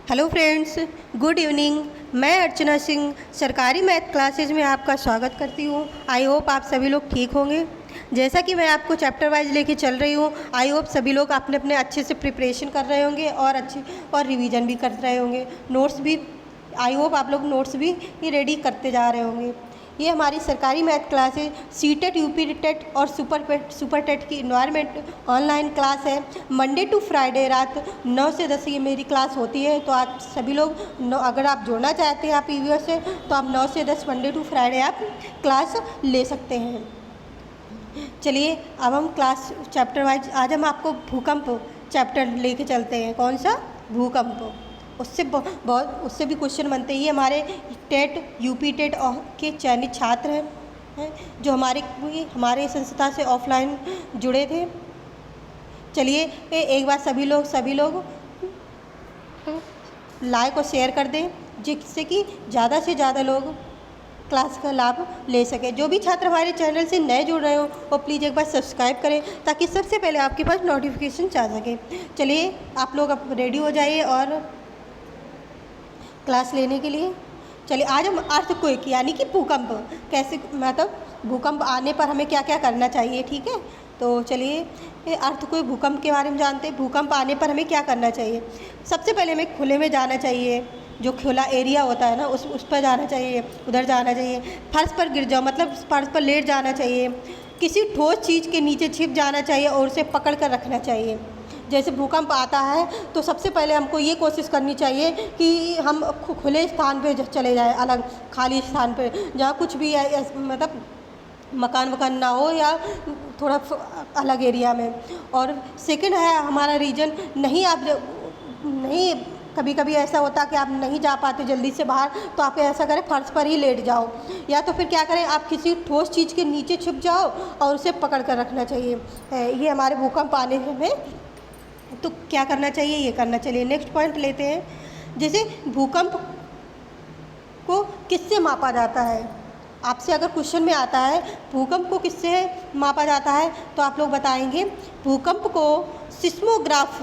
Hello friends, good evening. मैं अर्चना सिंह सरकारी math classes में आपका स्वागत करती हूँ। आई होप आप सभी लोग ठीक होंगे। जैसा कि मैं आपको चैप्टर वाइज लेके चल रही हूँ, आई होप सभी लोग अपने अपने अच्छे से प्रिपरेशन कर रहे होंगे और अच्छे और रिवीजन भी कर रहे होंगे। नोट्स भी आई होप आप लोग नोट्स भी रेडी करते जा रहे होंगे। ये हमारी सरकारी math classes CTET, UP TET और सुपर टेट की इन्वायरमेंट ऑनलाइन क्लास है। मंडे टू फ्राइडे रात 9 से 10 ये मेरी क्लास होती है। तो आप सभी लोग अगर आप जुड़ना चाहते हैं आप ईवीएस से, तो आप 9 से 10 मंडे टू फ्राइडे आप क्लास ले सकते हैं। चलिए अब हम क्लास चैप्टर वाइज आज हम आपको भूकंप चैप्टर लेके चलते हैं। कौन सा? भूकंप। उससे भी क्वेश्चन बनते ही हमारे टेट, यूपी टेट के चयनित छात्र हैं जो हमारे संस्था से ऑफलाइन जुड़े थे। चलिए एक बार सभी लोग लाइक और शेयर कर दें, जिससे कि ज़्यादा से ज़्यादा लोग क्लास का लाभ ले सकें। जो भी छात्र हमारे चैनल से नए जुड़ रहे हो वो प्लीज़ एक बार सब्सक्राइब करें, ताकि सबसे पहले आपके पास नोटिफिकेशन आ सके। चलिए आप लोग अब रेडी हो जाइए और क्लास लेने के लिए। चलिए आज हम अर्थक्वेक यानी कि भूकंप कैसे, मतलब भूकंप आने पर हमें क्या क्या करना चाहिए, ठीक है। तो चलिए अर्थक्वेक भूकंप के बारे में जानते हैं। भूकंप आने पर हमें क्या करना चाहिए। सबसे पहले हमें खुले में जाना चाहिए, जो खुला एरिया होता है ना उस पर जाना चाहिए, उधर जाना चाहिए। फर्श पर गिर जाओ, मतलब फर्श पर लेट जाना चाहिए। किसी ठोस चीज़ के नीचे छिप जाना चाहिए और उसे पकड़ कर रखना चाहिए। जैसे भूकंप आता है तो सबसे पहले हमको ये कोशिश करनी चाहिए कि हम खुले स्थान पे चले जाएं, अलग खाली स्थान पे, जहाँ कुछ भी मतलब मकान ना हो या थोड़ा अलग एरिया में। और सेकंड है हमारा रीजन, नहीं कभी कभी ऐसा होता है कि आप नहीं जा पाते जल्दी से बाहर, तो आप ऐसा करें फर्श पर ही लेट जाओ, या तो फिर क्या करें आप किसी ठोस चीज़ के नीचे छिप जाओ और उसे पकड़ कर रखना चाहिए। ये हमारे भूकंप आने में तो क्या करना चाहिए, ये करना चाहिए। नेक्स्ट पॉइंट लेते हैं। जैसे भूकंप को किससे मापा जाता है। आपसे अगर क्वेश्चन में आता है भूकंप को किससे मापा जाता है, तो आप लोग बताएंगे भूकंप को सिस्मोग्राफ,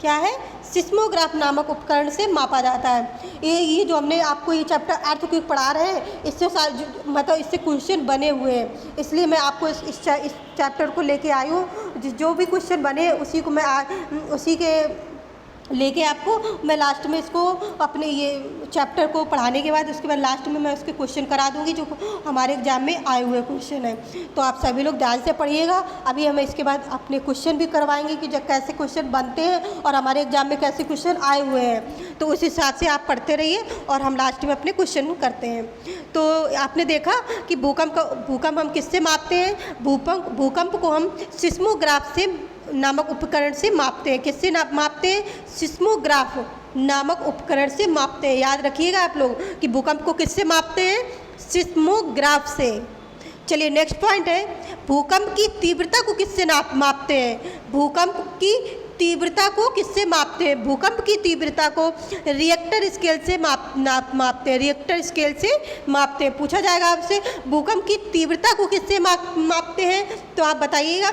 क्या है, सिस्मोग्राफ नामक उपकरण से मापा जाता है। ये जो हमने आपको ये चैप्टर अर्थक्वेक पढ़ा रहे हैं, इससे मतलब इससे क्वेश्चन बने हुए हैं, इसलिए मैं आपको इस चैप्टर को लेके आई हूँ। जो भी क्वेश्चन बने उसी को उसी के लेके आपको मैं लास्ट में इसको अपने ये चैप्टर को पढ़ाने के बाद उसके बाद लास्ट में मैं उसके क्वेश्चन करा दूंगी जो हमारे एग्जाम में आए हुए क्वेश्चन हैं। तो आप सभी लोग ध्यान से पढ़िएगा। अभी हम इसके बाद अपने क्वेश्चन भी करवाएंगे कि जब कैसे क्वेश्चन बनते हैं और हमारे एग्जाम में कैसे क्वेश्चन आए हुए हैं, तो उस हिसाब से आप पढ़ते रहिए और हम लास्ट में अपने क्वेश्चन करते हैं। तो आपने देखा कि भूकंप हम किससे मापते हैं। भूकंप को हम सिस्मोग्राफ से नामक उपकरण से मापते हैं। किससे मापते हैं? सिस्मोग्राफ नामक उपकरण से मापते हैं। याद रखिएगा आप लोग कि भूकंप को किससे मापते हैं, सिस्मोग्राफ से। चलिए नेक्स्ट पॉइंट है, भूकंप की तीव्रता को किससे मापते हैं। भूकंप की तीव्रता को किससे मापते हैं। भूकंप की तीव्रता को रिएक्टर स्केल से मापते हैं। रिएक्टर स्केल से मापते हैं। पूछा जाएगा आपसे भूकंप की तीव्रता को किससे मापते हैं, तो आप बताइएगा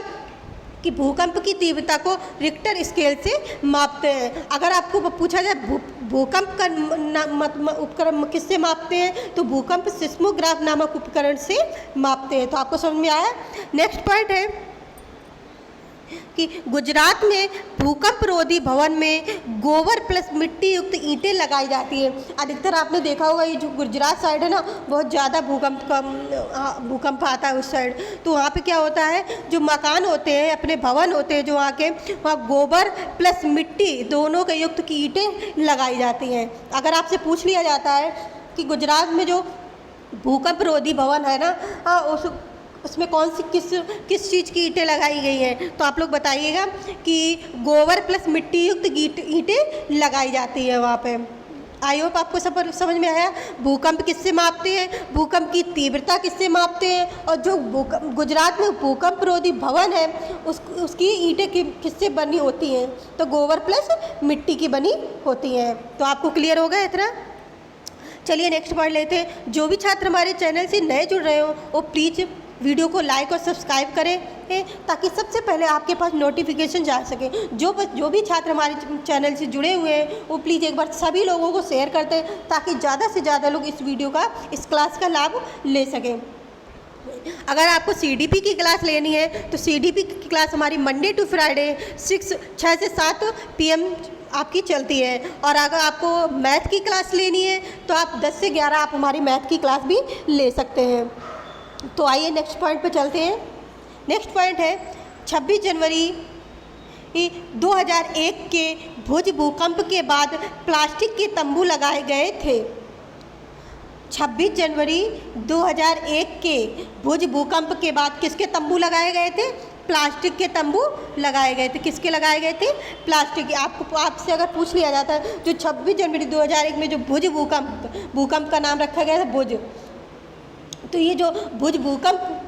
कि भूकंप की तीव्रता को रिक्टर स्केल से मापते हैं। अगर आपको पूछा जाए भूकंप का उपकरण किससे मापते हैं, तो भूकंप सिस्मोग्राफ नामक उपकरण से मापते हैं। तो आपको समझ में आया। नेक्स्ट पॉइंट है कि गुजरात में भूकंप रोधी भवन में गोबर प्लस मिट्टी युक्त ईंटें लगाई जाती हैं। अधिकतर आपने देखा होगा ये जो गुजरात साइड है ना, बहुत ज़्यादा भूकंप आता है उस साइड। तो वहाँ पे क्या होता है, जो मकान होते हैं, अपने भवन होते हैं जो वहाँ गोबर प्लस मिट्टी दोनों के युक्त की ईंटें लगाई जाती हैं। अगर आपसे पूछ लिया जाता है कि गुजरात में जो भूकंप रोधी भवन है ना, उसमें कौन सी किस चीज़ की ईंटें लगाई गई हैं, तो आप लोग बताइएगा कि गोबर प्लस मिट्टी युक्त ईंटें लगाई जाती है वहाँ पे। आई होप आपको सब समझ में आया। भूकंप किससे मापते हैं, भूकंप की तीव्रता किससे मापते हैं, और जो गुजरात में भूकंप रोधी भवन है उसकी ईंटें किससे बनी होती हैं, तो गोबर प्लस मिट्टी की बनी होती हैं। तो आपको क्लियर होगा इतना। चलिए नेक्स्ट पॉइंट लेते हैं। जो भी छात्र हमारे चैनल से नए जुड़ रहे हो वो प्लीज़ वीडियो को लाइक और सब्सक्राइब करें ताकि सबसे पहले आपके पास नोटिफिकेशन जा सके। जो भी छात्र हमारे चैनल से जुड़े हुए हैं वो प्लीज़ एक बार सभी लोगों को शेयर करते हैं ताकि ज़्यादा से ज़्यादा लोग इस वीडियो का, इस क्लास का लाभ ले सकें। अगर आपको CDP की क्लास लेनी है तो CDP की क्लास हमारी मंडे टू फ्राइडे 6 से 7 PM आपकी चलती है। और अगर आपको मैथ की क्लास लेनी है तो आप 10 से 11 आप हमारी मैथ की क्लास भी ले सकते हैं। तो आइए नेक्स्ट पॉइंट पे चलते हैं। नेक्स्ट पॉइंट है 26 जनवरी 2001 के भुज भूकंप के बाद प्लास्टिक के तंबू लगाए गए थे। 26 जनवरी 2001 के भुज भूकंप के बाद किसके तंबू लगाए गए थे? प्लास्टिक के तंबू लगाए गए थे। किसके लगाए गए थे? प्लास्टिक के। आपसे अगर पूछ लिया जाता है जो 26 जनवरी 2001 में जो भुज भूकंप का नाम रखा गया था भुज, तो ये जो भुज भूकंप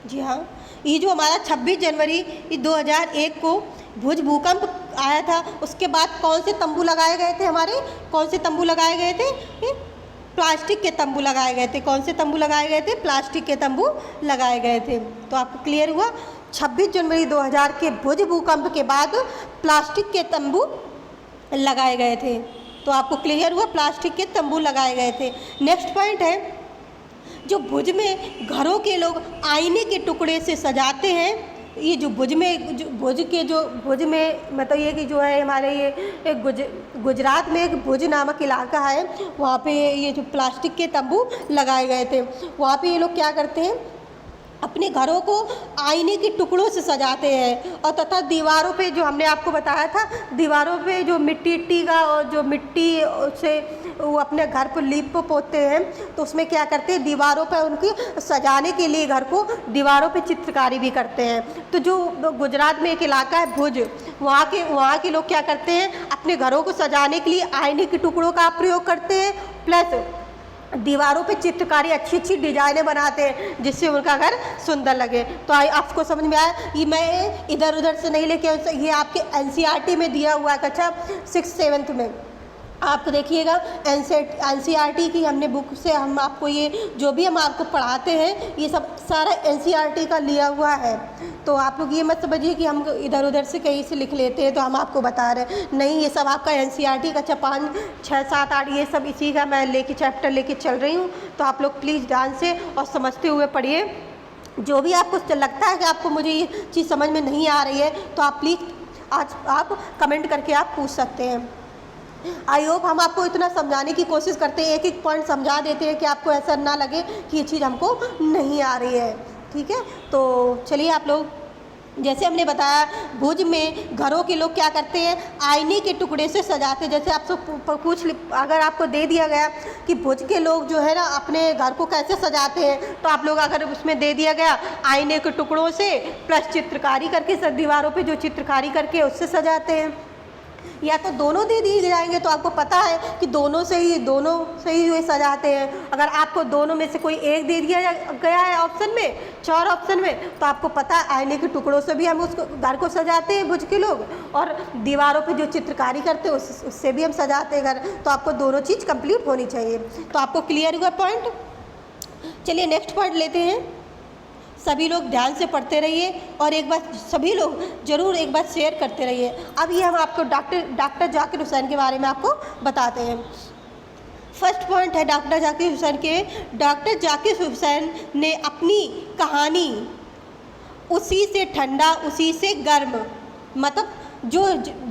जी हाँ, ये जो हमारा 26 जनवरी 2001 को भुज भूकंप आया था उसके बाद कौन से तंबू लगाए गए थे? हमारे कौन से तंबू लगाए गए थे? प्लास्टिक के तंबू लगाए गए थे। कौन से तंबू लगाए गए थे? प्लास्टिक के तंबू लगाए गए थे। तो आपको क्लियर हुआ? 26 जनवरी 2000 के भुज भूकंप के बाद प्लास्टिक के तंबू लगाए गए थे। तो आपको क्लियर हुआ? प्लास्टिक के तंबू लगाए गए थे। नेक्स्ट पॉइंट है जो भुज में घरों के लोग आईने के टुकड़े से सजाते हैं। ये जो भुज में मतलब ये कि जो है हमारे ये गुजरात में एक भुज नामक इलाका है, वहाँ पे ये जो प्लास्टिक के तंबू लगाए गए थे। वहाँ पे ये लोग क्या करते हैं? अपने घरों को आईने के टुकड़ों से सजाते हैं और तथा दीवारों पे जो हमने आपको बताया था, दीवारों पे जो मिट्टी का और जो मिट्टी से वो अपने घर पर लीप पोतते हैं, तो उसमें क्या करते हैं? दीवारों पर उनकी सजाने के लिए घर को दीवारों पे चित्रकारी भी करते हैं। तो जो गुजरात में एक इलाका है भुज, वहाँ के लोग क्या करते हैं? अपने घरों को सजाने के लिए आईने के टुकड़ों का प्रयोग करते हैं, प्लस दीवारों पे चित्रकारी अच्छी डिजाइनें बनाते हैं जिससे उनका घर सुंदर लगे। तो आपको समझ में आया? ये मैं इधर उधर से नहीं लेके, ये आपके NCERT में दिया हुआ है कक्षा 6-7 में। आप देखिएगा NCERT की हमने बुक से हम आपको ये जो भी हम आपको पढ़ाते हैं ये सब सारा NCERT का लिया हुआ है। तो आप लोग ये मत समझिए कि हम इधर उधर से कहीं से लिख लेते हैं तो हम आपको बता रहे हैं। नहीं, ये सब आपका NCERT कक्षा 5, 6, 7, 8 ये सब इसी का मैं चैप्टर लेके चल रही हूँ। तो आप लोग प्लीज़ ध्यान से और समझते हुए पढ़िए। जो भी आपको लगता है कि आपको मुझे ये चीज़ समझ में नहीं आ रही है तो आप प्लीज़ आज आप कमेंट करके आप पूछ सकते हैं। आई होप हम आपको इतना समझाने की कोशिश करते हैं, एक पॉइंट समझा देते हैं कि आपको ऐसा ना लगे कि ये चीज़ हमको नहीं आ रही है। ठीक है, तो चलिए आप लोग, जैसे हमने बताया भुज में घरों के लोग क्या करते हैं? आईने के टुकड़े से सजाते हैं। जैसे आपसे अगर आपको दे दिया गया कि भुज के लोग जो है ना अपने घर को कैसे सजाते हैं, तो आप लोग अगर उसमें दे दिया गया आईने के टुकड़ों से प्लस चित्रकारी करके दीवारों पे जो चित्रकारी करके उससे सजाते हैं, या तो दोनों दे दिए जाएंगे तो आपको पता है कि दोनों से ही वे सजाते हैं। अगर आपको दोनों में से कोई एक दे दिया गया है ऑप्शन में, 4 ऑप्शन में, तो आपको पता है आईने के टुकड़ों से भी हम उसको घर को सजाते हैं भुज के लोग, और दीवारों पे जो चित्रकारी करते हैं उससे भी हम सजाते हैं घर। तो आपको दोनों चीज़ कंप्लीट होनी चाहिए। तो आपको क्लियर हुआ पॉइंट? चलिए नेक्स्ट पॉइंट लेते हैं। सभी लोग ध्यान से पढ़ते रहिए और एक बार सभी लोग ज़रूर एक बार शेयर करते रहिए। अब ये हम आपको डॉक्टर जाकिर हुसैन के बारे में आपको बताते हैं। फर्स्ट पॉइंट है डॉक्टर जाकिर हुसैन के। डॉक्टर जाकिर हुसैन ने अपनी कहानी उसी से ठंडा उसी से गर्म, मतलब जो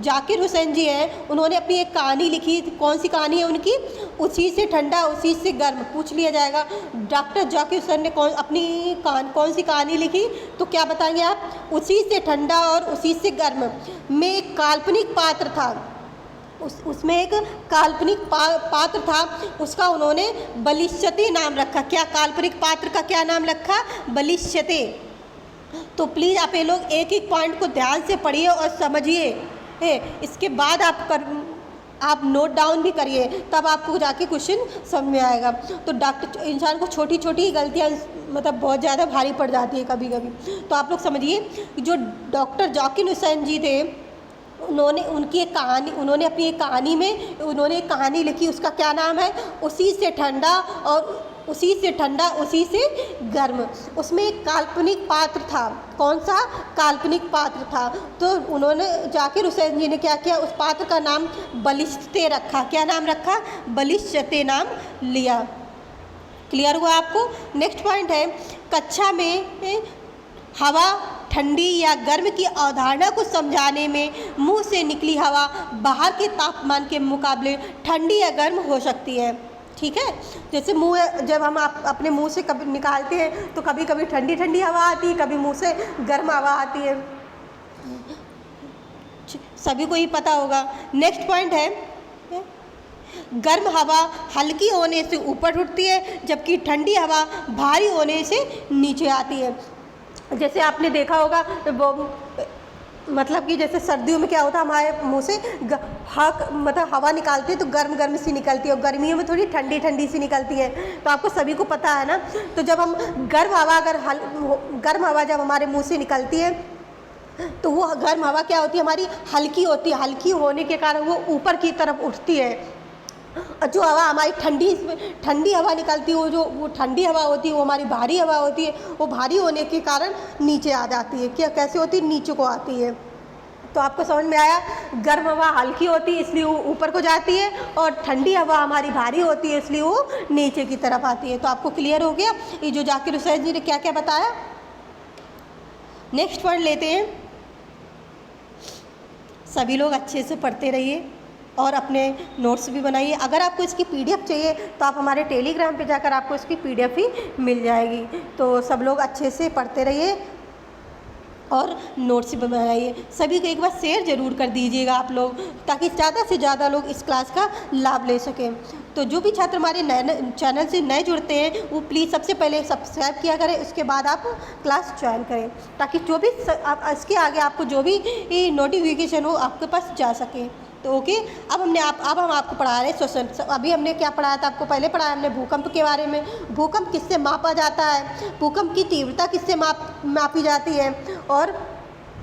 जाकिर हुसैन जी हैं उन्होंने अपनी एक कहानी लिखी। कौन सी कहानी है उनकी? उसी से ठंडा उसी से गर्म। पूछ लिया जाएगा डॉक्टर जाकिर हुसैन ने कौन सी कहानी लिखी, तो क्या बताएंगे आप? उसी से ठंडा और उसी से गर्म में एक काल्पनिक पात्र था। उसमें एक काल्पनिक पात्र था, उसका उन्होंने बलिश्यते नाम रखा। क्या काल्पनिक पात्र का क्या नाम रखा? बलिश्यते। तो प्लीज़ आप ये लोग एक पॉइंट को ध्यान से पढ़िए और समझिए। इसके बाद आप नोट डाउन भी करिए, तब आपको जाके क्वेश्चन समझ में आएगा। तो डॉक्टर इंसान को छोटी छोटी गलतियाँ मतलब बहुत ज़्यादा भारी पड़ जाती है कभी कभी। तो आप लोग समझिए जो डॉक्टर जाकिर हुसैन जी थे उन्होंने अपनी एक कहानी में उन्होंने एक कहानी लिखी, उसका क्या नाम है, उसी से ठंडा और उसी से ठंडा उसी से गर्म। उसमें एक काल्पनिक पात्र था। कौन सा काल्पनिक पात्र था? तो उन्होंने जाकिर हुसैन जी ने क्या किया, उस पात्र का नाम बलिश्ते रखा। क्या नाम रखा? बलिश्ते नाम लिया। क्लियर हुआ आपको? नेक्स्ट पॉइंट है, कक्षा में हवा ठंडी या गर्म की अवधारणा को समझाने में मुंह से निकली हवा बाहर के तापमान के मुकाबले ठंडी या गर्म हो सकती है। ठीक है, जैसे मुंह जब हम अपने मुंह से कभी निकालते हैं तो कभी कभी ठंडी ठंडी हवा आती है, कभी मुंह से गर्म हवा आती है, सभी को ही पता होगा। नेक्स्ट पॉइंट है, गर्म हवा हल्की होने से ऊपर उठती है जबकि ठंडी हवा भारी होने से नीचे आती है। जैसे आपने देखा होगा वो मतलब कि जैसे सर्दियों में क्या होता है, हमारे मुंह से मतलब हवा निकालती है तो गर्म गर्म सी निकलती है और गर्मियों में थोड़ी ठंडी ठंडी सी निकलती है। तो आपको सभी को पता है ना। तो जब हम गर्म हवा जब हमारे मुंह से निकलती है तो वो गर्म हवा क्या होती है, हमारी हल्की होती है। हल्की होने के कारण वो ऊपर की तरफ उठती है। जो हवा हमारी ठंडी हवा निकलती है, वो ठंडी हवा होती है, वो हमारी भारी हवा होती है, वो भारी होने के कारण नीचे आ जाती है। क्या कैसे होती है? नीचे को आती है। तो आपको समझ में आया, गर्म हवा हल्की होती है इसलिए वो ऊपर को जाती है और ठंडी हवा हमारी भारी होती है इसलिए वो नीचे की तरफ आती है। तो आपको क्लियर हो गया ये जो जाकिर हुसैन जी ने क्या क्या बताया। नेक्स्ट पॉइंट लेते हैं। सभी लोग अच्छे से पढ़ते रहिए और अपने नोट्स भी बनाइए। अगर आपको इसकी पीडीएफ चाहिए तो आप हमारे टेलीग्राम पे जाकर आपको इसकी पीडीएफ ही मिल जाएगी। तो सब लोग अच्छे से पढ़ते रहिए और नोट्स भी बनाइए। सभी को एक बार शेयर ज़रूर कर दीजिएगा आप लोग, ताकि ज़्यादा से ज़्यादा लोग इस क्लास का लाभ ले सकें। तो जो भी छात्र हमारे नए चैनल से नए जुड़ते हैं वो प्लीज़ सबसे पहले सब्सक्राइब किया करें, उसके बाद आप क्लास ज्वाइन करें, ताकि जो भी इसके आगे आपको जो भी नोटिफिकेशन हो आपके पास जा सके। तो ओके, अब हम आपको पढ़ा रहे हैं श्वसन। अभी हमने क्या पढ़ाया था? आपको पहले पढ़ाया हमने भूकंप के बारे में। भूकंप किससे मापा जाता है, भूकंप की तीव्रता किससे मापी जाती है, और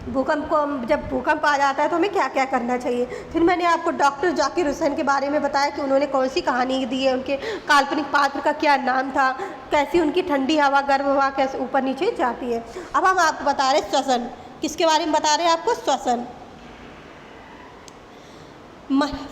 भूकंप को जब भूकंप आ जाता है तो हमें क्या क्या करना चाहिए। फिर मैंने आपको डॉक्टर जाकिर हुसैन के बारे में बताया कि उन्होंने कौन सी कहानी दी है, उनके काल्पनिक पात्र का क्या नाम था, कैसी उनकी ठंडी हवा गर्म हवा कैसे ऊपर नीचे जाती है। अब हम आपको बता रहे श्वसन। किसके बारे में बता रहे हैं आपको? श्वसन।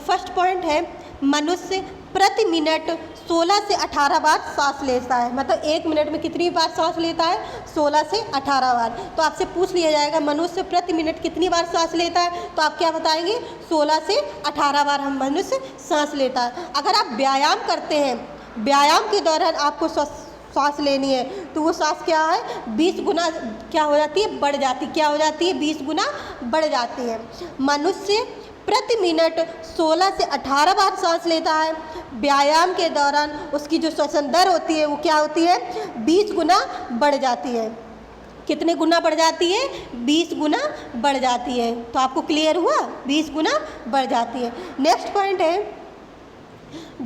फर्स्ट पॉइंट है, मनुष्य प्रति मिनट 16 से 18 बार सांस लेता है। मतलब 1 मिनट में कितनी बार सांस लेता है? 16 से 18 बार। तो आपसे पूछ लिया जाएगा मनुष्य प्रति मिनट कितनी बार सांस लेता है, तो आप क्या बताएंगे? 16 से 18 बार हम मनुष्य सांस लेता है। अगर आप व्यायाम करते हैं, व्यायाम के दौरान आपको सांस लेनी है तो वो सांस क्या है? 20 गुना क्या हो जाती है? बढ़ जाती। क्या हो जाती है? 20 गुना बढ़ जाती है। मनुष्य प्रति मिनट 16 से 18 बार सांस लेता है। व्यायाम के दौरान उसकी जो श्वसन दर होती है वो क्या होती है? 20 गुना बढ़ जाती है। कितने गुना बढ़ जाती है? 20 गुना बढ़ जाती है। तो आपको क्लियर हुआ? 20 गुना बढ़ जाती है। नेक्स्ट पॉइंट है,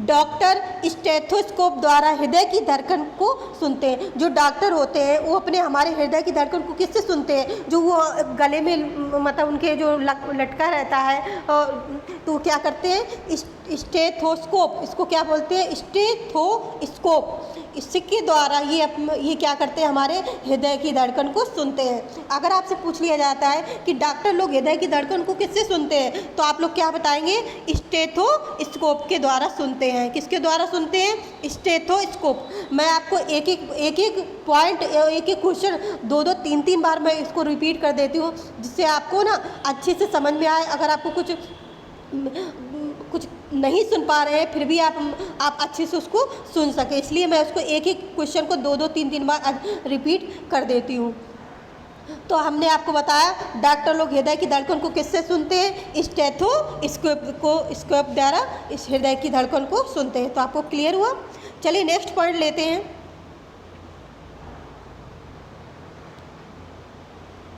डॉक्टर स्टेथोस्कोप द्वारा हृदय की धड़कन को सुनते हैं। जो डॉक्टर होते हैं वो अपने हमारे हृदय की धड़कन को किससे सुनते हैं? जो वो गले में मतलब उनके जो लटका रहता है, तो क्या करते हैं? स्टेथोस्कोप, इसको क्या बोलते हैं? स्टेथोस्कोप। इसके द्वारा ये क्या करते हैं? हमारे हृदय की धड़कन को सुनते हैं। अगर आपसे पूछ लिया जाता है कि डॉक्टर लोग हृदय की धड़कन को किससे सुनते हैं, तो आप लोग क्या बताएंगे? स्टेथोस्कोप के द्वारा सुनते हैं। किसके द्वारा सुनते हैं? स्टेथोस्कोप। मैं आपको एक एक पॉइंट, एक एक क्वेश्चन 2-2, 3-3 बार मैं इसको रिपीट कर देती हूँ, जिससे आपको ना अच्छे से समझ में आए। अगर आपको कुछ नहीं सुन पा रहे हैं फिर भी आप अच्छे से उसको सुन सके, इसलिए मैं उसको एक एक क्वेश्चन को 2-2, 3-3 बार रिपीट कर देती हूँ। तो हमने आपको बताया डॉक्टर लोग हृदय की धड़कन को किससे सुनते हैं? स्टेथोस्कोप द्वारा इस हृदय की धड़कन को सुनते हैं। तो आपको क्लियर हुआ? चलिए नेक्स्ट पॉइंट लेते हैं।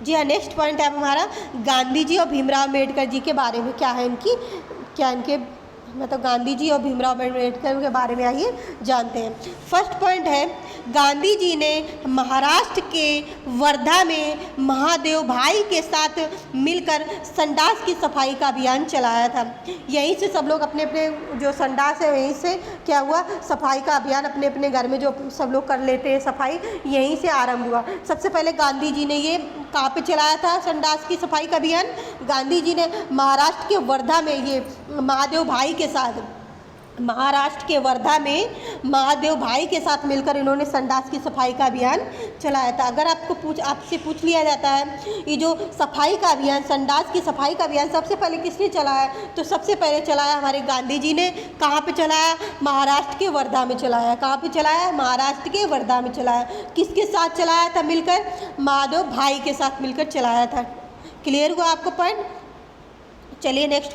जी हाँ, नेक्स्ट पॉइंट है हमारा गांधी जी और भीमराव अम्बेडकर जी के बारे में। क्या है इनके मतलब गांधी जी और भीमराव अम्बेडकर के बारे में आइए जानते हैं। फर्स्ट पॉइंट है, गांधी जी ने महाराष्ट्र के वर्धा में महादेव भाई के साथ मिलकर संडास की सफाई का अभियान चलाया था। यहीं से सब लोग अपने अपने जो संडास है वहीं से क्या हुआ, सफाई का अभियान अपने अपने घर में जो सब लोग कर लेते हैं सफाई, यहीं से आरंभ हुआ। सबसे पहले गांधी जी ने ये कहाँ पे चलाया था संडास की सफाई का अभियान? गांधी जी ने महाराष्ट्र के वर्धा में, ये महादेव भाई के साथ, महाराष्ट्र के वर्धा में महादेव भाई के साथ मिलकर इन्होंने संडास की सफाई का अभियान चलाया था। अगर आपसे पूछ लिया जाता है ये जो सफाई का अभियान, संडास की सफाई का अभियान सबसे पहले किसने चलाया, तो सबसे पहले चलाया हमारे गांधी जी ने। कहाँ पे चलाया? महाराष्ट्र के वर्धा में चलाया। कहाँ पे चलाया? महाराष्ट्र के वर्धा में चलाया। किसके साथ चलाया था मिलकर? महादेव भाई के साथ मिलकर चलाया था। क्लियर हुआ आपको पॉइंट? चलिए नेक्स्ट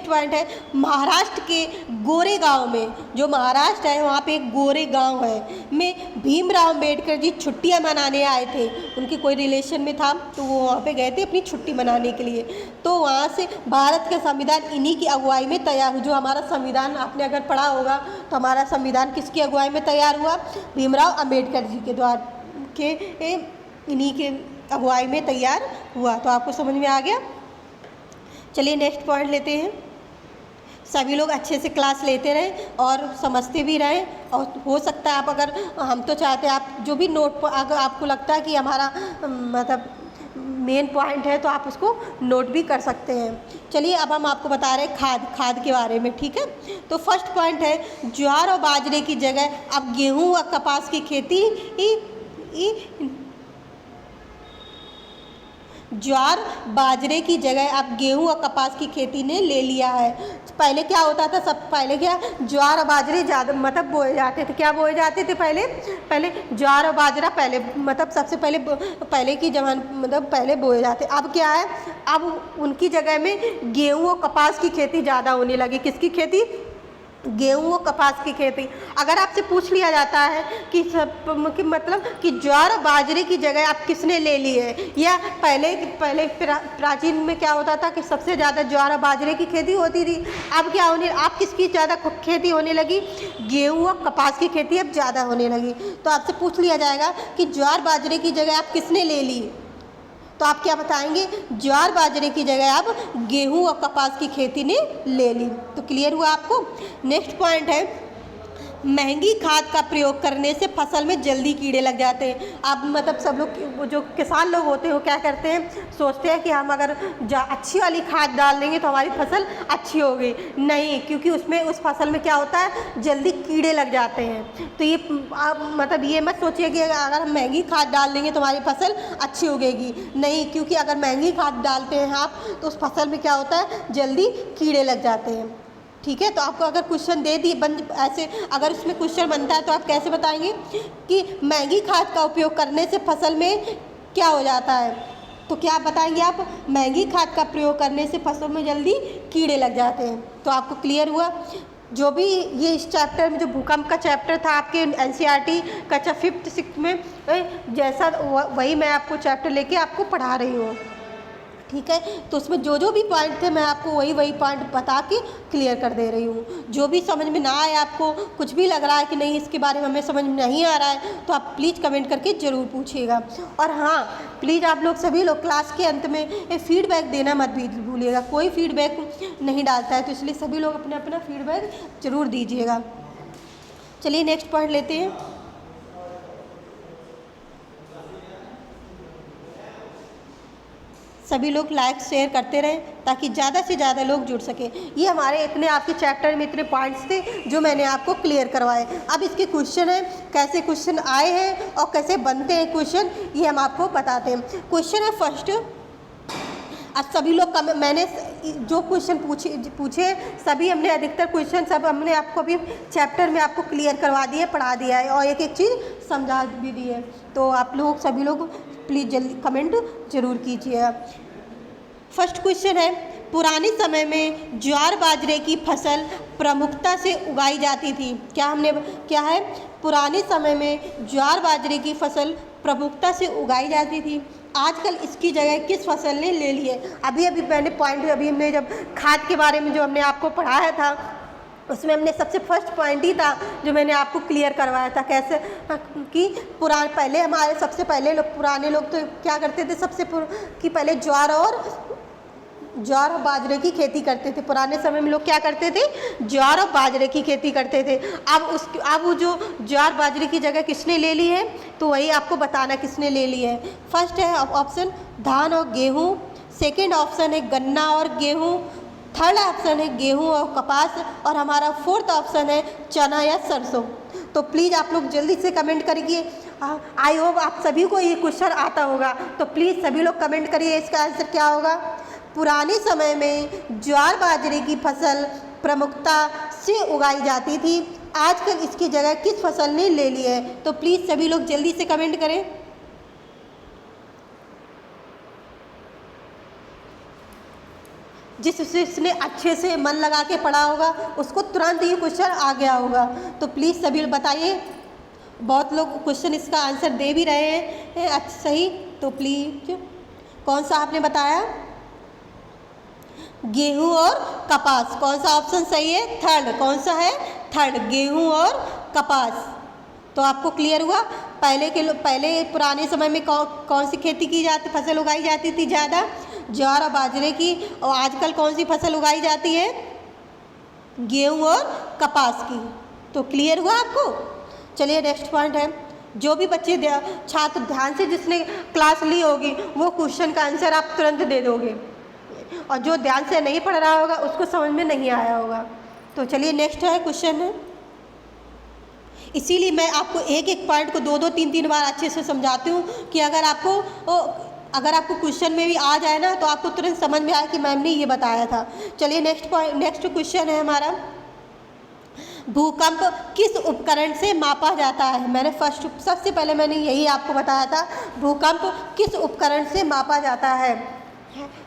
पॉइंट है, महाराष्ट्र के गोरेगांव में, जो महाराष्ट्र है वहाँ पे एक गोरेगांव है में भीमराव अम्बेडकर जी छुट्टियाँ मनाने आए थे। उनके कोई रिलेशन में था तो वो वहाँ पे गए थे अपनी छुट्टी मनाने के लिए। तो वहाँ से भारत का संविधान इन्हीं की अगुवाई में तैयार हुआ। जो हमारा संविधान आपने अगर पढ़ा होगा तो हमारा संविधान किसकी अगुवाई में तैयार हुआ? भीमराव अम्बेडकर जी के द्वारा के इन्हीं के अगुवाई में तैयार हुआ। तो आपको समझ में आ गया? चलिए नेक्स्ट पॉइंट लेते हैं। सभी लोग अच्छे से क्लास लेते रहें और समझते भी रहें, और हो सकता है आप, अगर हम तो चाहते हैं आप जो भी नोट, अगर आपको लगता है कि हमारा मतलब मेन पॉइंट है तो आप उसको नोट भी कर सकते हैं। चलिए अब हम आपको बता रहे हैं खाद के बारे में, ठीक है। तो फर्स्ट पॉइंट है, ज्वार और बाजरे की जगह अब गेहूँ व कपास की खेती ज्वार बाजरे की जगह अब गेहूं और कपास की खेती ने ले लिया है। पहले क्या होता था, सब पहले क्या ज्वार और बाजरे ज़्यादा मतलब बोए जाते थे। क्या बोए जाते थे? पहले ज्वार और बाजरा पहले मतलब सबसे पहले की जमाने मतलब पहले बोए जाते। अब क्या है, अब उनकी जगह में गेहूं और कपास की खेती ज़्यादा होने लगी। किसकी खेती? गेहूँ और कपास की खेती। अगर आपसे पूछ लिया जाता है कि मतलब कि ज्वार और बाजरे की जगह आप किसने ले ली है, या पहले प्राचीन में क्या होता था कि सबसे ज़्यादा ज्वार और बाजरे की खेती होती थी। अब क्या होने, आप किसकी ज़्यादा खेती होने लगी? गेहूँ और कपास की खेती अब ज़्यादा होने लगी। तो आपसे पूछ लिया जाएगा कि ज्वार बाजरे की जगह आप किसने ले ली, तो आप क्या बताएंगे? ज्वार बाजरे की जगह अब गेहूं और कपास की खेती ने ले ली। तो क्लियर हुआ आपको? नेक्स्ट पॉइंट है, महंगी खाद का प्रयोग करने से फसल में जल्दी कीड़े लग जाते हैं। अब मतलब सब लोग जो किसान लोग होते हैं वो क्या करते हैं, सोचते हैं कि हम अगर अच्छी वाली खाद डाल देंगे तो हमारी फसल अच्छी होगी। नहीं, क्योंकि उसमें उस फसल में क्या होता है, जल्दी कीड़े लग जाते हैं। तो ये आप मतलब ये मत सोचिए कि अगर हम महंगी खाद डाल देंगे तो हमारी फसल अच्छी उगेगी। नहीं, क्योंकि अगर महंगी खाद डालते हैं आप तो उस फसल में क्या होता है, जल्दी कीड़े लग जाते हैं। ठीक है। तो आपको अगर क्वेश्चन दे दिए ऐसे, अगर उसमें क्वेश्चन बनता है तो आप कैसे बताएंगे कि महंगी खाद का उपयोग करने से फसल में क्या हो जाता है, तो क्या बताएंगे आप? महंगी खाद का प्रयोग करने से फसल में जल्दी कीड़े लग जाते हैं। तो आपको क्लियर हुआ? जो भी ये इस चैप्टर में जो भूकंप का चैप्टर था आपके एनसीईआरटी कक्षा 5th 6th में, जैसा वही मैं आपको चैप्टर लेके आपको पढ़ा रही हूँ। ठीक है। तो उसमें जो भी पॉइंट थे मैं आपको वही पॉइंट बता के क्लियर कर दे रही हूँ। जो भी समझ में ना आए, आपको कुछ भी लग रहा है कि नहीं इसके बारे में हमें समझ में नहीं आ रहा है, तो आप प्लीज़ कमेंट करके ज़रूर पूछिएगा। और हाँ, प्लीज़ आप लोग सभी लोग क्लास के अंत में फीडबैक देना मत भूलिएगा। कोई फीडबैक नहीं डालता है, तो इसलिए सभी लोग अपना अपना फीडबैक ज़रूर दीजिएगा। चलिए नेक्स्ट पॉइंट लेते हैं। सभी लोग लाइक शेयर करते रहें ताकि ज़्यादा से ज़्यादा लोग जुड़ सकें। ये हमारे इतने आपके चैप्टर में इतने पॉइंट्स थे जो मैंने आपको क्लियर करवाए। अब इसके क्वेश्चन हैं, कैसे क्वेश्चन आए हैं और कैसे बनते हैं क्वेश्चन, ये हम आपको बताते हैं। क्वेश्चन है फर्स्ट, आज सभी लोग मैंने जो क्वेश्चन पूछे सभी हमने अधिकतर क्वेश्चन सब हमने आपको अभी चैप्टर में आपको क्लियर करवा दिया, पढ़ा दिया है और एक एक चीज़ समझा भी दी है। तो आप लोग सभी लोग प्लीज़ जल्दी कमेंट जरूर कीजिएगा। फर्स्ट क्वेश्चन है, पुराने समय में ज्वार बाजरे की फसल प्रमुखता से उगाई जाती थी। क्या है? पुराने समय में ज्वार बाजरे की फसल प्रमुखता से उगाई जाती थी। आजकल इसकी जगह किस फसल ने ले ली है। अभी अभी मैंने पॉइंट, अभी हमने जब खाद के बारे में जो हमने आपको पढ़ाया था उसमें हमने सबसे फर्स्ट पॉइंट ही था जो मैंने आपको क्लियर करवाया था, कैसे कि पहले हमारे सबसे पहले पुराने लोग तो क्या करते थे, कि पहले ज्वार और बाजरे की खेती करते थे। पुराने समय में लोग क्या करते थे, ज्वार और बाजरे की खेती करते थे। अब वो जो ज्वार बाजरे की जगह किसने ले ली है, तो वही आपको बताना किसने ले ली है। फर्स्ट है ऑप्शन धान और गेहूँ, सेकेंड ऑप्शन है गन्ना और गेहूँ, थर्ड ऑप्शन है गेहूँ और कपास, और हमारा फोर्थ ऑप्शन है चना या सरसों। तो प्लीज़ आप लोग जल्दी से कमेंट करिए। आई होप आप सभी को ये क्वेश्चन आता होगा, तो प्लीज़ सभी लोग कमेंट करिए इसका आंसर क्या होगा। पुराने समय में ज्वार बाजरे की फसल प्रमुखता से उगाई जाती थी, आजकल इसकी जगह किस फसल ने ले ली है। तो प्लीज़ सभी लोग जल्दी से कमेंट करें। जिसने अच्छे से मन लगा के पढ़ा होगा उसको तुरंत ये क्वेश्चन आ गया होगा। तो प्लीज़ सभी लोग बताइए। बहुत लोग क्वेश्चन इसका आंसर दे भी रहे हैं अच्छा सही। तो प्लीज़ कौन सा आपने बताया, गेहूं और कपास, कौन सा ऑप्शन सही है, थर्ड। कौन सा है, थर्ड, गेहूं और कपास। तो आपको क्लियर हुआ। पहले पुराने समय में कौन सी खेती की जाती, फसल उगाई जाती थी ज़्यादा, ज्वार और बाजरे की, और आजकल कौन सी फसल उगाई जाती है, गेहूं और कपास की। तो क्लियर हुआ आपको। चलिए नेक्स्ट पॉइंट है, जो भी बच्चे छात्र ध्यान से जिसने क्लास ली होगी वो क्वेश्चन का आंसर आप तुरंत दे दोगे, और जो ध्यान से नहीं पढ़ रहा होगा उसको समझ में नहीं आया होगा। तो चलिए नेक्स्ट है क्वेश्चन है, इसीलिए मैं आपको एक एक पॉइंट को दो तीन बार अच्छे से समझाती हूँ कि अगर आपको क्वेश्चन में भी आ जाए ना तो आपको तुरंत समझ में आए कि मैम ने ये बताया था। चलिए नेक्स्ट क्वेश्चन है हमारा, भूकंप किस उपकरण से मापा जाता है। सबसे पहले मैंने यही आपको बताया था, भूकंप किस उपकरण से मापा जाता है।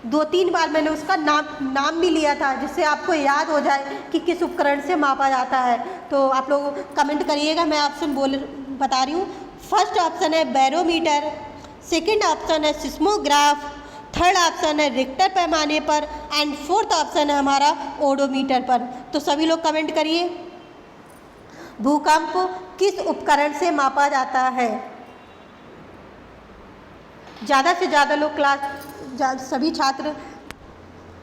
2-3 बार मैंने उसका नाम भी लिया था जिससे आपको याद हो जाए कि किस उपकरण से मापा जाता है। तो आप लोग कमेंट करिएगा, मैं ऑप्शन बता रही हूँ। फर्स्ट ऑप्शन है बैरोमीटर, सेकंड ऑप्शन है सिस्मोग्राफ, थर्ड ऑप्शन है रिक्टर पैमाने पर, एंड फोर्थ ऑप्शन है हमारा ओडोमीटर पर। तो सभी लोग कमेंट करिए, भूकंप किस उपकरण से मापा जाता है। ज़्यादा से ज़्यादा लोग सभी छात्र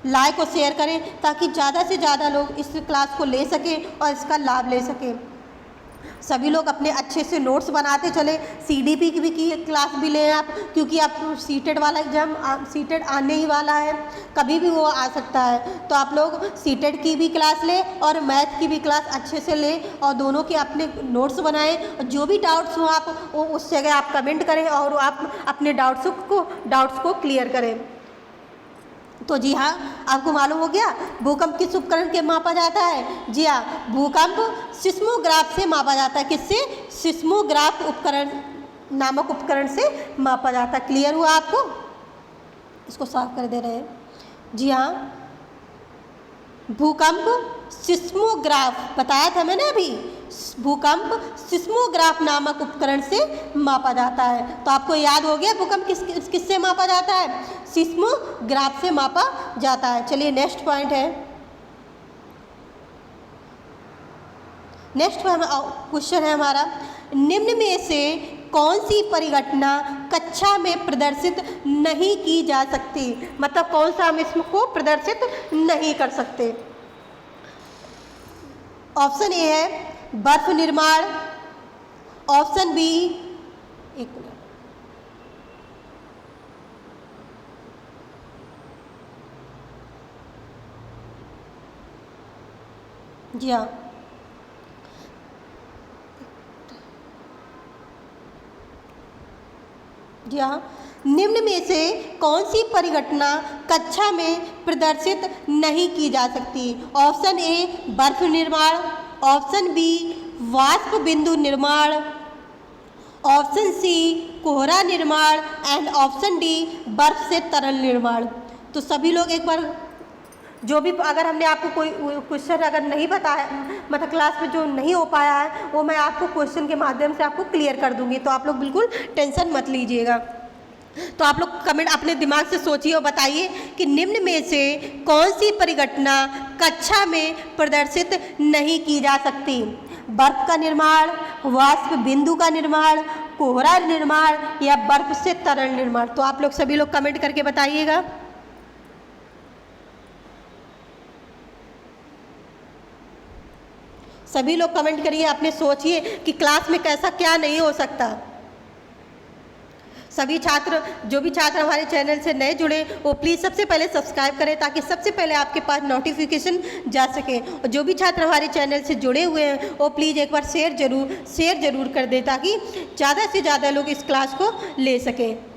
लाइक और शेयर करें ताकि ज़्यादा से ज़्यादा लोग इस क्लास को ले सकें और इसका लाभ ले सकें। सभी लोग अपने अच्छे से नोट्स बनाते चले। सीडीपी की भी क्लास भी लें आप, क्योंकि आप सीटेड वाला एग्ज़ाम सीटेड आने ही वाला है, कभी भी वो आ सकता है। तो आप लोग सीटेड की भी क्लास लें और मैथ की भी क्लास अच्छे से लें और दोनों के अपने नोट्स बनाएं। और जो भी डाउट्स हो आप उस जगह आप कमेंट करें और आप अपने डाउट्स को क्लियर करें। तो जी हाँ, आपको मालूम हो गया भूकंप किस उपकरण के मापा जाता है। जी हाँ, भूकंप सिस्मोग्राफ से मापा जाता है। किससे, सिस्मोग्राफ उपकरण नामक उपकरण से मापा जाता है। क्लियर हुआ आपको, इसको साफ कर दे रहे हैं। जी हाँ, भूकंप सिस्मोग्राफ बताया था मैंने अभी, भूकंप सिस्मोग्राफ नामक उपकरण से मापा जाता है। तो आपको याद हो गया भूकंप किससे मापा जाता है, सिस्मोग्राफ से मापा जाता है। चलिए नेक्स्ट पॉइंट है, नेक्स्ट क्वेश्चन है हमारा, निम्न में से कौन सी परिघटना कक्षा में प्रदर्शित नहीं की जा सकती। मतलब कौन सा हम इसको प्रदर्शित नहीं कर सकते। ऑप्शन ए है बर्फ निर्माण, ऑप्शन बी, एक मिनट, जी हाँ, जी हाँ, निम्न में से कौन सी परिघटना कक्षा में प्रदर्शित नहीं की जा सकती। ऑप्शन ए बर्फ निर्माण, ऑप्शन बी वाष्प बिंदु निर्माण, ऑप्शन सी कोहरा निर्माण, एंड ऑप्शन डी बर्फ से तरल निर्माण। तो सभी लोग एक बार जो भी, अगर हमने आपको कोई क्वेश्चन अगर नहीं बताया, मतलब क्लास में जो नहीं हो पाया है वो मैं आपको क्वेश्चन के माध्यम से आपको क्लियर कर दूंगी। तो आप लोग बिल्कुल टेंशन मत लीजिएगा। तो आप लोग कमेंट अपने दिमाग से सोचिए और बताइए कि निम्न में से कौन सी परिघटना कक्षा में प्रदर्शित नहीं की जा सकती। बर्फ का निर्माण, वाष्प बिंदु का निर्माण, कोहरा निर्माण या बर्फ से तरल निर्माण। तो आप लोग सभी लोग कमेंट करके बताइएगा। सभी लोग कमेंट करिए, अपने सोचिए कि क्लास में कैसा क्या नहीं हो सकता। सभी छात्र, जो भी छात्र हमारे चैनल से नए जुड़े वो प्लीज़ सबसे पहले सब्सक्राइब करें ताकि सबसे पहले आपके पास नोटिफिकेशन जा सके। और जो भी छात्र हमारे चैनल से जुड़े हुए हैं वो प्लीज़ एक बार शेयर जरूर कर दें ताकि ज़्यादा से ज़्यादा लोग इस क्लास को ले सकें।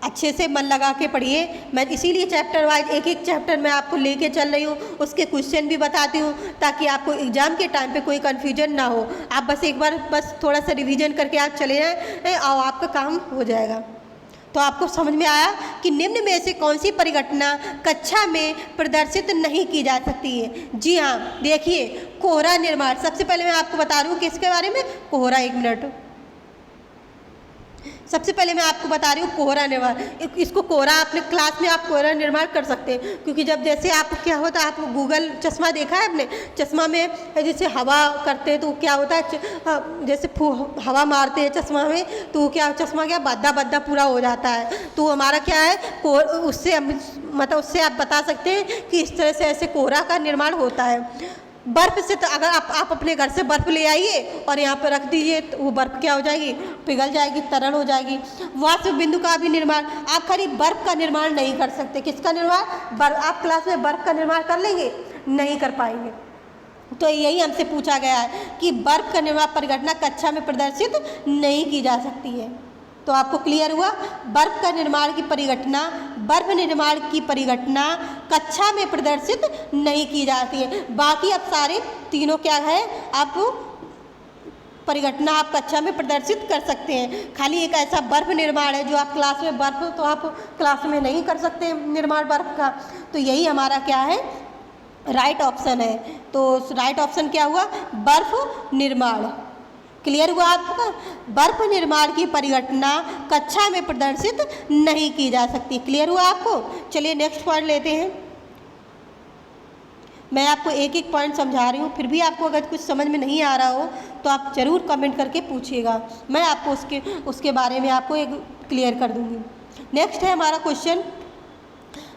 अच्छे से मन लगा के पढ़िए। मैं इसीलिए चैप्टर वाइज एक एक चैप्टर मैं आपको लेके चल रही हूँ, उसके क्वेश्चन भी बताती हूँ ताकि आपको एग्ज़ाम के टाइम पे कोई कन्फ्यूजन ना हो। आप बस एक बार थोड़ा सा रिवीजन करके आप चले जाएँ और आपका काम हो जाएगा। तो आपको समझ में आया कि निम्न में से कौन सी परिघटना कक्षा में प्रदर्शित नहीं की जा सकती है। जी हाँ, देखिए कोहरा निर्माण। सबसे पहले मैं आपको बता रही हूँ किसके बारे में, कोहरा। एक मिनट, सबसे पहले मैं आपको बता रही हूँ कोहरा निर्माण। इसको कोहरा अपने क्लास में आप कोहरा निर्माण कर सकते हैं, क्योंकि जब जैसे आप क्या होता है, आप गूगल चश्मा देखा है आपने, चश्मा में जैसे हवा करते हैं तो क्या होता है, जैसे हवा मारते हैं चश्मा में तो क्या चश्मा क्या बद्दा बद्दा पूरा हो जाता है। तो हमारा क्या है, उससे मतलब उससे आप बता सकते हैं कि इस तरह से ऐसे कोहरा का निर्माण होता है। बर्फ़ से तो अगर आप अपने घर से बर्फ़ ले आइए और यहाँ पर रख दीजिए तो वो बर्फ़ क्या हो जाएगी, पिघल जाएगी, तरल हो जाएगी। वाष्प बिंदु का भी निर्माण, आप खाली बर्फ़ का निर्माण नहीं कर सकते। किसका निर्माण? आप क्लास में बर्फ़ का निर्माण कर लेंगे? नहीं कर पाएंगे। तो यही हमसे पूछा गया है कि बर्फ़ का निर्माण परिघटना कक्षा में प्रदर्शित नहीं की जा सकती है। तो आपको क्लियर हुआ, बर्फ का निर्माण की परिघटना, बर्फ निर्माण की परिघटना कक्षा में प्रदर्शित नहीं की जाती है। बाकी अब सारे तीनों क्या है, आप परिघटना आप कक्षा में प्रदर्शित कर सकते हैं। खाली एक ऐसा बर्फ निर्माण है जो आप क्लास में बर्फ तो आप क्लास में नहीं कर सकते निर्माण बर्फ का। तो यही हमारा क्या है, राइट ऑप्शन है। तो राइट ऑप्शन क्या हुआ, बर्फ निर्माण। क्लियर हुआ आपका? बर्फ निर्माण की परिघटना कक्षा में प्रदर्शित नहीं की जा सकती। क्लियर हुआ आपको? चलिए नेक्स्ट पॉइंट लेते हैं। मैं आपको एक एक पॉइंट समझा रही हूँ, फिर भी आपको अगर कुछ समझ में नहीं आ रहा हो तो आप ज़रूर कमेंट करके पूछिएगा, मैं आपको उसके बारे में आपको एक क्लियर कर दूँगी। नेक्स्ट है हमारा क्वेश्चन,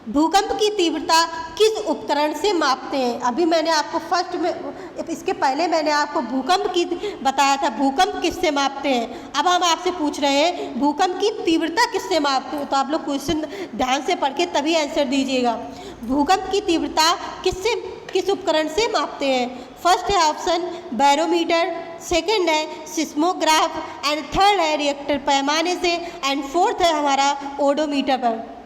भूकंप की तीव्रता किस उपकरण से मापते हैं। अभी मैंने आपको फर्स्ट में, इसके पहले मैंने आपको भूकंप की बताया था, भूकंप किससे मापते हैं। अब हम आपसे पूछ रहे हैं भूकंप की तीव्रता किससे मापते हो। तो आप लोग क्वेश्चन ध्यान से पढ़ के तभी आंसर दीजिएगा। भूकंप की तीव्रता किस उपकरण से मापते हैं। फर्स्ट है ऑप्शन बैरोमीटर, सेकंड है सिस्मोग्राफ एंड थर्ड है रिएक्टर पैमाने से एंड फोर्थ है हमारा ओडोमीटर पर।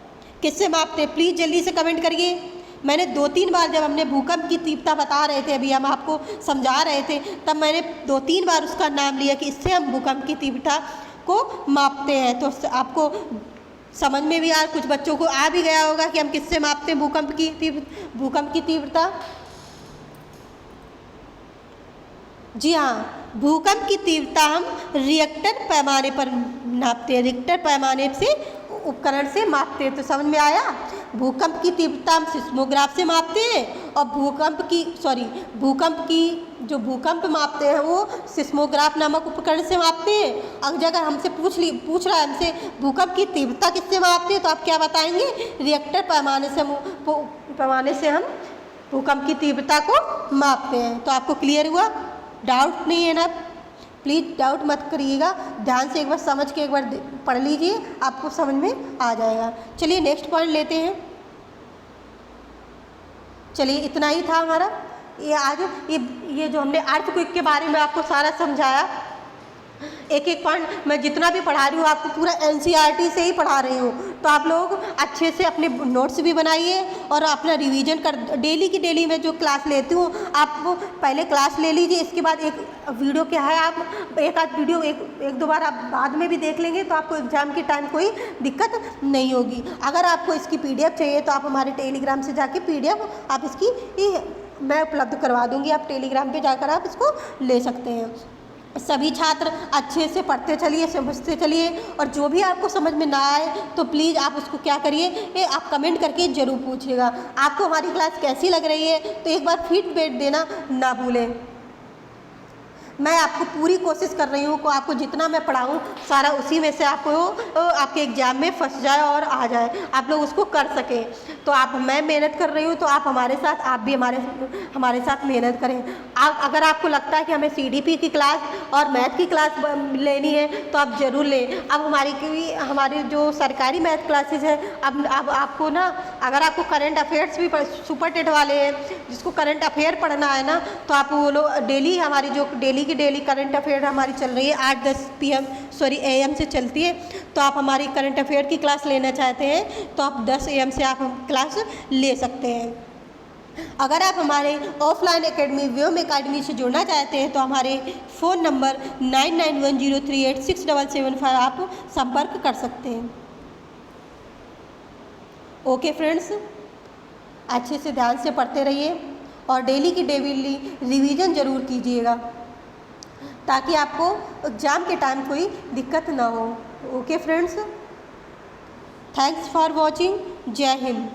किससे मापते हैं, प्लीज़ जल्दी से कमेंट करिए। मैंने 2-3 बार, जब हमने भूकंप की तीव्रता बता रहे थे, अभी हम आपको समझा रहे थे, तब मैंने 2-3 बार उसका नाम लिया कि इससे हम भूकंप की तीव्रता को मापते हैं। तो आपको समझ में भी कुछ बच्चों को आ भी गया होगा कि हम किससे मापते हैं भूकंप की तीव्रता। जी हाँ, भूकंप की तीव्रता हम रिएक्टर पैमाने पर नापते हैं, रिएक्टर पैमाने से उपकरण से मापते हैं। तो समझ में आया, भूकंप की तीव्रता हम सिस्मोग्राफ से मापते हैं और भूकंप मापते हैं वो सिस्मोग्राफ नामक उपकरण से मापते हैं। अगर हमसे पूछ रहा है हमसे भूकंप की तीव्रता किससे मापते हैं, तो आप क्या बताएंगे, रिएक्टर पैमाने से हम भूकंप की तीव्रता को मापते हैं। तो आपको क्लियर हुआ, डाउट नहीं है ना, प्लीज़ डाउट मत करिएगा, ध्यान से एक बार समझ के एक बार पढ़ लीजिए, आपको समझ में आ जाएगा। चलिए नेक्स्ट पॉइंट लेते हैं। चलिए इतना ही था हमारा ये आज, ये जो हमने अर्थक्वेक के बारे में आपको सारा समझाया। एक एक पॉइंट मैं जितना भी पढ़ा रही हूँ आपको पूरा एनसीईआरटी से ही पढ़ा रही हूँ। तो आप लोग अच्छे से अपने नोट्स भी बनाइए और अपना रिवीजन कर, डेली की डेली मैं जो क्लास लेती हूँ आप वो पहले क्लास ले लीजिए, इसके बाद एक वीडियो क्या है, आप एक आध वीडियो एक दो बार आप बाद में भी देख लेंगे तो आपको एग्ज़ाम के टाइम कोई दिक्कत नहीं होगी। अगर आपको इसकी PDF चाहिए तो आप हमारे टेलीग्राम से जाके PDF आप इसकी मैं उपलब्ध करवा दूँगी, आप टेलीग्राम पर जाकर आप इसको ले सकते हैं। सभी छात्र अच्छे से पढ़ते चलिए, समझते चलिए, और जो भी आपको समझ में ना आए तो प्लीज़ आप उसको क्या करिए, आप कमेंट करके ज़रूर पूछिएगा। आपको हमारी क्लास कैसी लग रही है तो एक बार फीडबैक देना ना भूलें। मैं आपको पूरी कोशिश कर रही हूँ कि आपको जितना मैं पढ़ाऊँ सारा उसी में से आपको आपके एग्ज़ाम में फंस जाए और आ जाए, आप लोग उसको कर सकें। तो मैं मेहनत कर रही हूँ तो आप भी हमारे साथ मेहनत करें। अगर आपको लगता है कि हमें CDP की क्लास और मैथ की क्लास लेनी है तो आप ज़रूर लें। अब हमारी जो सरकारी मैथ क्लासेज है, अब आपको ना, अगर आपको करंट अफेयर्स भी सुपर टेट वाले हैं जिसको करंट अफेयर पढ़ना है ना, तो आप वो लोग डेली, हमारी जो डेली करंट अफेयर हमारी चल रही है 8-10 AM से चलती है। तो आप हमारी करंट अफेयर की क्लास लेना चाहते हैं तो आप 10 AM से आप क्लास ले सकते हैं। अगर आप हमारे ऑफलाइन एकेडमी व्योम एकेडमी से जुड़ना चाहते हैं तो हमारे फ़ोन नंबर 9910386775 आप संपर्क कर सकते हैं। ओके फ्रेंड्स, अच्छे से ध्यान से पढ़ते रहिए और डेली रिवीजन ज़रूर कीजिएगा ताकि आपको एग्ज़ाम के टाइम कोई दिक्कत ना हो। Okay friends, thanks for watching. जय हिंद।